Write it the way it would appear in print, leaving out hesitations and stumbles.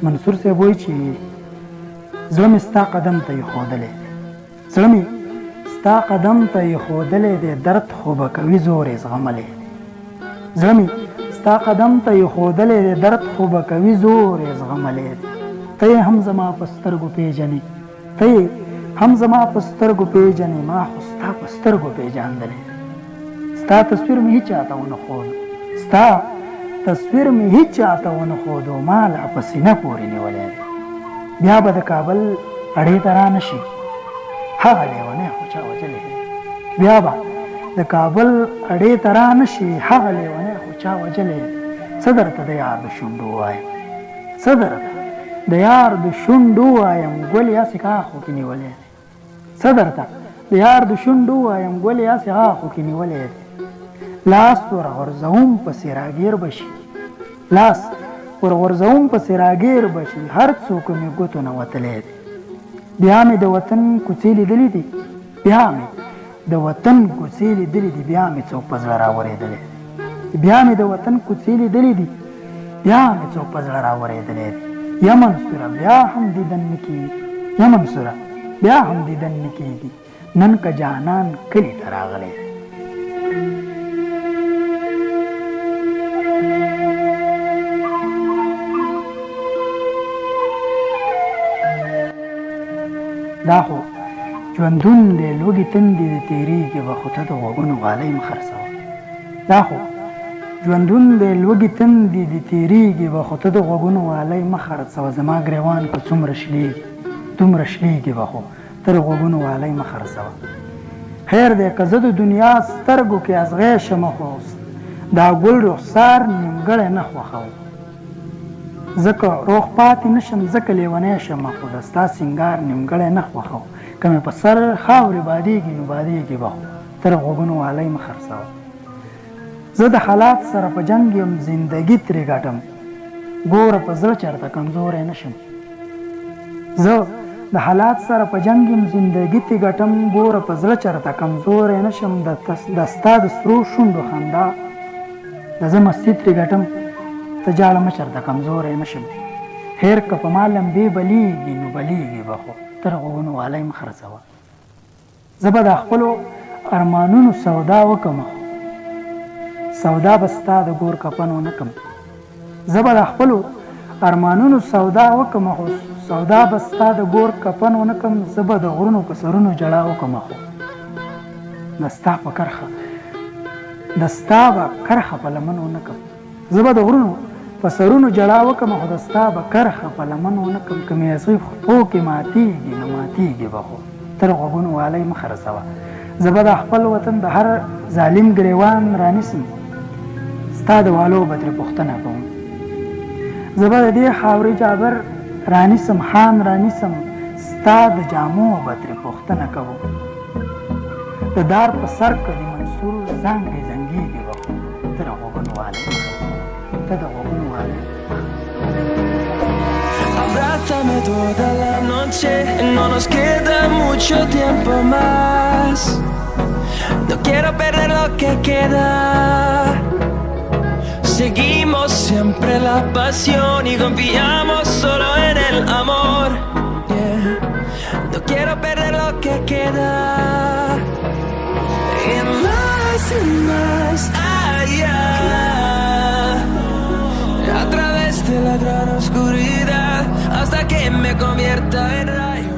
منصور صاحب وایي چې زړه مې ستا قدم ته ایښودلی دی، زړه مې ستا قدم ته ایښودلی دی، درد خو به کوي زور یې زغملی دی. زړه مې ستا قدم ته ایښودلی دی، درد خو به کوي زور یې زغملی دی. ته یې هم زما په سترګو پیژنې، ته یې هم زما په سترګو پیژنې، ما خو ستا په سترګو پیژندلی دی. ستا تصویر مې هیچا ته ونه ښود، ستا تصویر مې هیچا ته ونه ښود، ما لا په سینه پورې نیولی دی. بیا به د کابل اډې ته را نه شي هغه لیونی خو چا وجلی دی. بیا به د کابل اډې ته را نه شي هغه لیونی خو چا وجلی دی. څه درته د یار د شونډو وایم، څه درته د یار د شونډو وایم، ګل یاسې کاخو کې نیولی دی. څه درته د یار د شونډو وایم، ګل یاسې کاخو کې نیولی دی. لاس ورغورځوم پسې راګیر بشي، لاس ورغورځوم پسې راګیر بشي، هر څوک مې ګوتو نه وتلی دی. بیا مې د وطن کوڅې لیدلي دي، بیا مې د وطن کوڅې لیدلي دي، بیا مې څوک په زړه راورېدلی دی. بیا مې د وطن کوڅې لیدلي دي، بیا مې څوک په زړه راورېدلی دی. یا منصوره بیا هم دیدن نه کېږي، یا منصوره بیا هم دیدن نه کېږي، نن که جانان کلي ته راغلی دی. دا خو ژوندون دی لوږې تندې د تېرېږي به خو ته د غوږونو غالۍ مه خرڅوه. دا خو ژوندون دی لوږې تندې د تېرېږي به خو ته د غوږونو غالۍ مه خرڅوه. زما ګریوان که څومره شلېږي دومره شلېږي به خو ته د غوږونو غالۍ مه خرڅوه. خیر دی که زه د دنیا سترګو کې ازغی شمه خو دا ګل رخسار نیمګړی نه خوښوم. ځکه روغ پاتې نشم ځکه لیونی شمه خو د ستا سینګار نیمګړی نه خوښوم. که مې په سر خاورې بادېږي نو بادېږي به خو ته د غوږونو غالۍ مه خرڅوه. زه د حالات سره په جنګ یم زندګي ترې ګټم، ګوره په زړه چېرته کمزوری نه شم. زه د حالات سره په جنګ یم زندګي ترې ګټم، ګوره په زړه چېرته کمزوری نه شم. د ستا د سرو شونډو خندا د زه مستي ترې ګټم، ته جاړه مه چېرته کمزوری نه شم. خیر که په ما لمبې بلیږي نو بلیږي به خو ته د غوږونو غالۍ مه خرڅوه. زه به د خپلو ارمانونو سودا وکړم، سودا به ستا د ګور کفن ونه کړم. زه به د خپلو ارمانونو سودا وکړم خو سودا به ستا د ګور کفن ونه کړم. زه به د غرونو په سرونو جړا وکړم خو د ستا په کرښه د ستا به کرښه په لمن ونه کړم. زه به د غرونو په سرونو جړا وکړم خو د ستا به کرښه په لمن ونه کړم. که مې اصغي خپو کې ماتېږي نو ماتېږي به خو ته د غوږونو غالۍ مه خرڅوه. زه به د خپل وطن د هر ظالم ګریوان رانیسم، ستا د والو به ترې پوښتنه کوم. زه به د دې خاورې جابر رانیسم، خان رانیسم، ستا د جامو به ترې پوښتنه کوم. د دار په سر که د منصور زنګې زنګېږي به خو ته د غوږونو غالۍ مه خرڅوه، ته د غوږونو غالۍ. Abrázame toda la noche, no nos queda mucho tiempo más. No quiero perder lo que queda. Seguimos siempre la pasión y confiamos solo en el amor. Yeah. No quiero perder lo que queda. Y más allá. A través de la gran oscuridad hasta que me convierta en rayo.